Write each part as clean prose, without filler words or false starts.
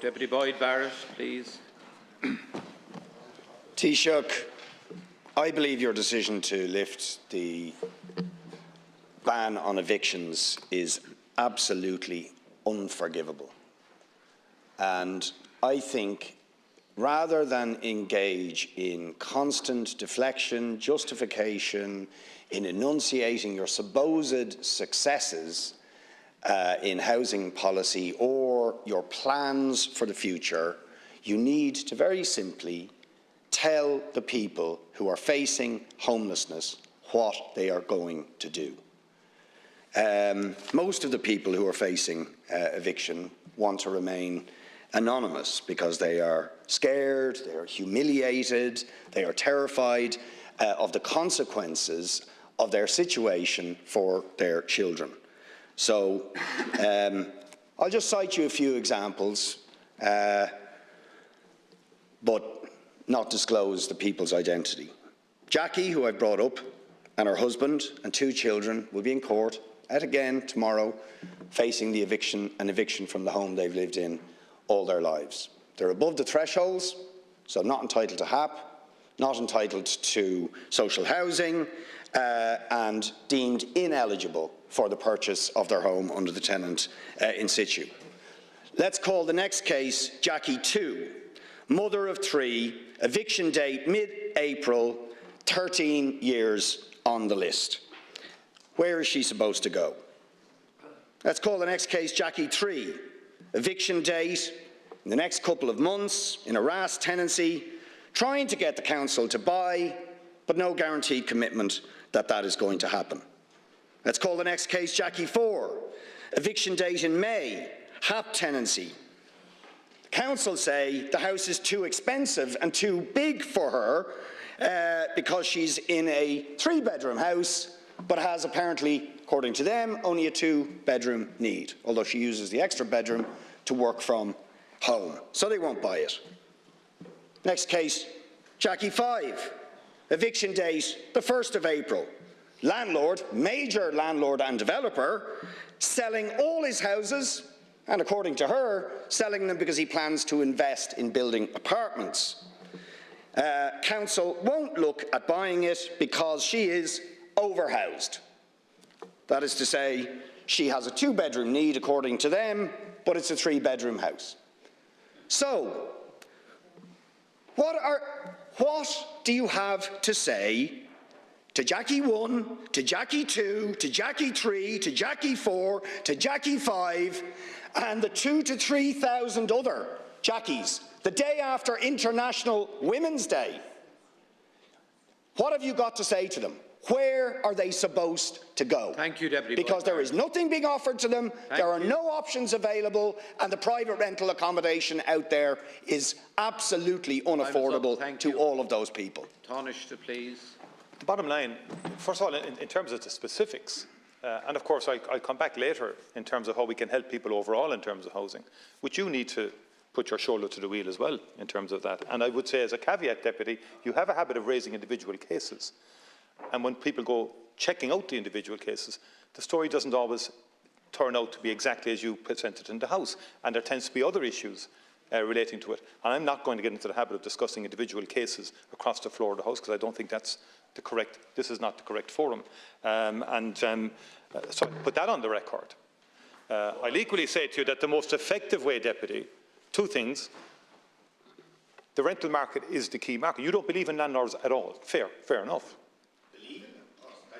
Deputy Boyd-Barrett, please. Taoiseach, I believe your decision to lift the ban on evictions is absolutely unforgivable. And I think rather than engage in constant deflection, justification, in enunciating your supposed successes in housing policy or your plans for the future, you need to very simply tell the people who are facing homelessness what they are going to do. Most of the people who are facing eviction want to remain anonymous because they are scared, they are humiliated, they are terrified of the consequences of their situation for their children. So I'll just cite you a few examples, but not disclose the people's identity. Jackie, who I brought up, and her husband and 2 children will be in court yet again tomorrow, facing the an eviction from the home they've lived in all their lives. They're above the thresholds, so not entitled to HAP, not entitled to social housing, and deemed ineligible for the purchase of their home under the tenant in situ. Let's call the next case Jackie 2, mother of 3, eviction date mid-April, 13 years on the list. Where is she supposed to go? Let's call the next case Jackie 3, eviction date in the next couple of months in a RAS tenancy, trying to get the council to buy, but no guaranteed commitment that that is going to happen. Let's call the next case Jackie 4, eviction date in May, HAP tenancy. The council say the house is too expensive and too big for her because she's in a 3-bedroom house, but has apparently, according to them, only a 2-bedroom need, although she uses the extra bedroom to work from home. So they won't buy it. Next case, Jackie 5, eviction date the 1st of April. Landlord, major landlord and developer, selling all his houses, and according to her, selling them because he plans to invest in building apartments. Council won't look at buying it because she is overhoused. That is to say, she has a 2-bedroom need according to them, but it's a 3-bedroom house. So, what do you have to say to Jackie 1, to Jackie 2, to Jackie 3, to Jackie 4, to Jackie 5, and the 2,000 to 3,000 other Jackies, the day after International Women's Day? What have you got to say to them? Where are they supposed to go? Thank you, Deputy Because there is nothing being offered to them, there are no options available, and the private rental accommodation out there is absolutely unaffordable to all of those people. Taoiseach, please. The bottom line, first of all, in terms of the specifics, and of course I'll come back later in terms of how we can help people overall in terms of housing, which you need to put your shoulder to the wheel as well in terms of that. And I would say as a caveat, Deputy, you have a habit of raising individual cases. And when people go checking out the individual cases, the story doesn't always turn out to be exactly as you presented in the House. And there tends to be other issues relating to it. And I'm not going to get into the habit of discussing individual cases across the floor of the House because I don't think that's this is not the correct forum. So I put that on the record. I'll equally say to you that the most effective way, Deputy, 2 things. The rental market is the key market. You don't believe in landlords at all. Fair enough.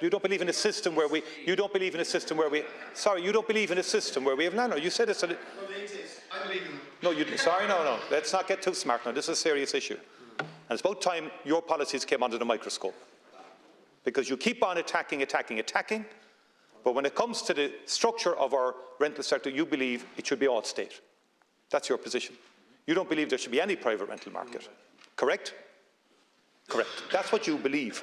You don't believe in a system where we. You don't believe in a system where we. Sorry, you don't believe in a system where we have landlords. You said it's. I believe in. No, you. Sorry, no. Let's not get too smart now. This is a serious issue, and it's about time your policies came under the microscope, because you keep on attacking. But when it comes to the structure of our rental sector, you believe it should be all state. That's your position. You don't believe there should be any private rental market. Correct? Correct. That's what you believe.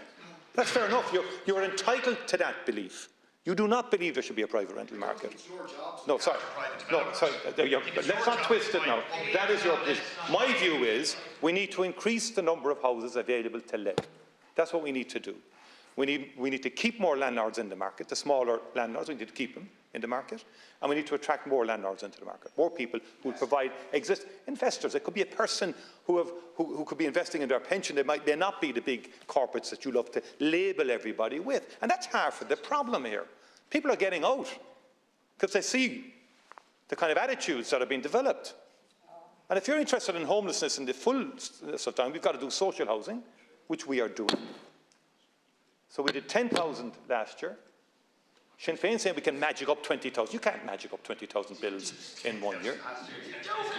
That's fair enough. You're entitled to that belief. You do not believe there should be a private rental market. No, sorry. No, sorry. Let's not twist it now. That is your position. My view is we need to increase the number of houses available to let. That's what we need to do. We need to keep more landlords in the market, the smaller landlords, we need to keep them. in the market, and we need to attract more landlords into the market, more people who will provide investors. It could be a person who could be investing in their pension. They may not be the big corporates that you love to label everybody with. And that's half of the problem here. People are getting out because they see the kind of attitudes that are being developed. And if you're interested in homelessness in the fullness of time, we've got to do social housing, which we are doing. So we did 10,000 last year. Sinn Féin saying we can magic up 20,000. You can't magic up 20,000 bills in 1 year.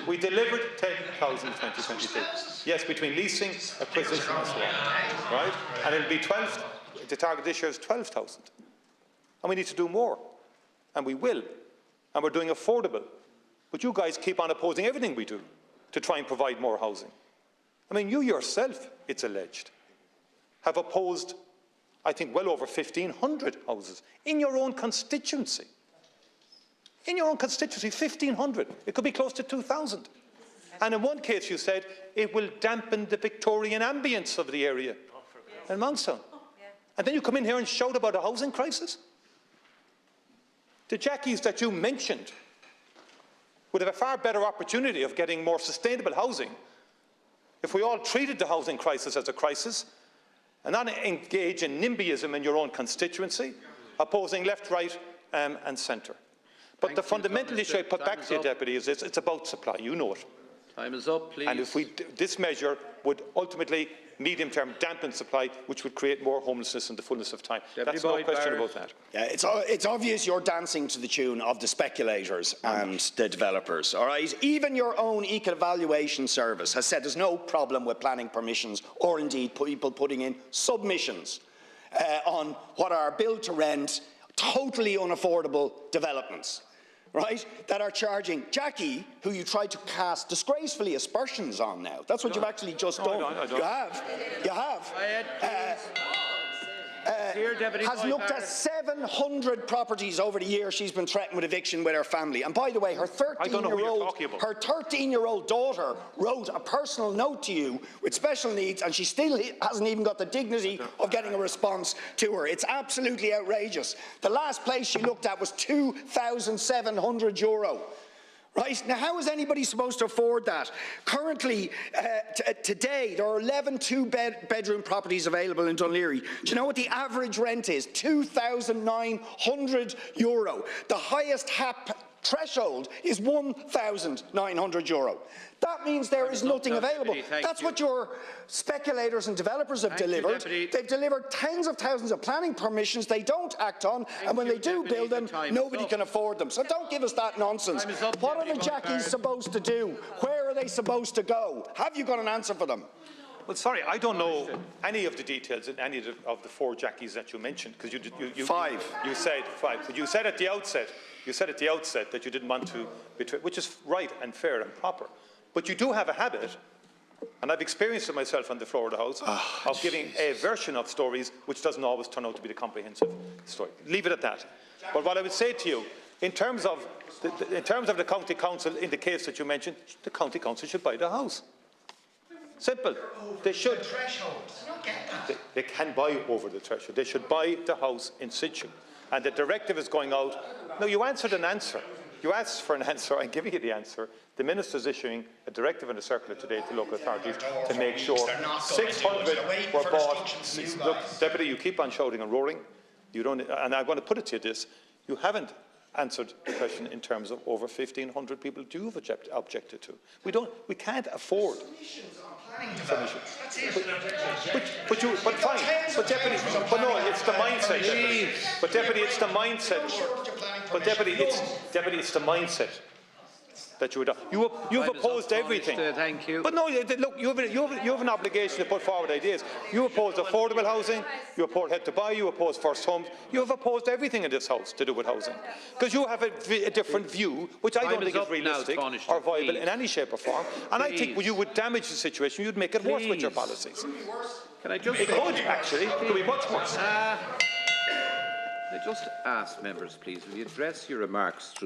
We delivered 10,000 in 2022. Yes, between leasing, acquisition and so on. Right? And it'll be 12, the target this year is 12,000. And we need to do more. And we will. And we're doing affordable. But you guys keep on opposing everything we do to try and provide more housing. I mean, you yourself, it's alleged, have opposed, I think, well over 1,500 houses in your own constituency. In your own constituency, 1,500. It could be close to 2,000. And in one case, you said it will dampen the Victorian ambience of the area in Mountstown. And then you come in here and shout about a housing crisis? The Jackies that you mentioned would have a far better opportunity of getting more sustainable housing if we all treated the housing crisis as a crisis and not engage in NIMBYism in your own constituency, opposing left, right and centre. But the fundamental issue I put back to you, Deputy, is this: it's about supply. You know it. Time is up, please. And if this measure would ultimately, medium-term, dampen supply, which would create more homelessness in the fullness of time. That's no question about that. Yeah, it's obvious you're dancing to the tune of the speculators and the developers, all right? Even your own eco-evaluation service has said there's no problem with planning permissions or indeed people putting in submissions on what are build-to-rent, totally unaffordable developments, right, that are charging Jackie, who you tried to cast disgracefully aspersions on now. That's what you've actually just done. You have. You have. Has looked at 700 properties over the year she's been threatened with eviction with her family. And by the way, her 13-year-old daughter wrote a personal note to you with special needs, and she still hasn't even got the dignity of getting a response to her. It's absolutely outrageous. The last place she looked at was €2,700. Right? Now, how is anybody supposed to afford that? Currently, today, there are 11 two-bedroom properties available in Dunleary. Do you know what the average rent is? €2,900. The highest HAP threshold is €1,900. That means there is nothing available. That's what your speculators and developers have delivered. They've delivered tens of thousands of planning permissions they don't act on, and when they do build them, nobody can afford them. So don't give us that nonsense. What are the Jackies supposed to do? Where are they supposed to go? Have you got an answer for them? Well, sorry, I don't know any of the details in any of the 4 Jackies that you mentioned, because you said 5, but you said at the outset that you didn't want to betray, which is right and fair and proper. But you do have a habit, and I've experienced it myself on the floor of the House, of giving a version of stories which doesn't always turn out to be the comprehensive story. Leave it at that. But what I would say to you, in terms of the County Council, in the case that you mentioned, the County Council should buy the house. Simple. They should. They can buy over the threshold. They should buy the house in situ. And the directive is going out. No, you answered an answer. You asked for an answer. I'm giving you the answer. The Minister is issuing a directive and a circular today to local authorities to make sure 600 were bought. Look, Deputy, you keep on shouting and roaring. You don't, and I want to put it to you this. You haven't answered the question in terms of over 1,500 people do you have objected to. We can't afford. But fine. But Deputy, but no, it's the mindset. Deputy. But Deputy, it's the mindset. But Deputy, it's the mindset that you adopt. You've opposed everything. Thank you. But no, look, you have an obligation to put forward ideas. You oppose affordable housing. You oppose Help to Buy. You oppose first homes. You have opposed everything in this House to do with housing, because you have a different view, which I don't think is realistic or viable in any shape or form. And I think you would damage the situation. You'd make it worse with your policies. Can I just? It could actually. It could be much worse. I just ask members, please, will you address your remarks through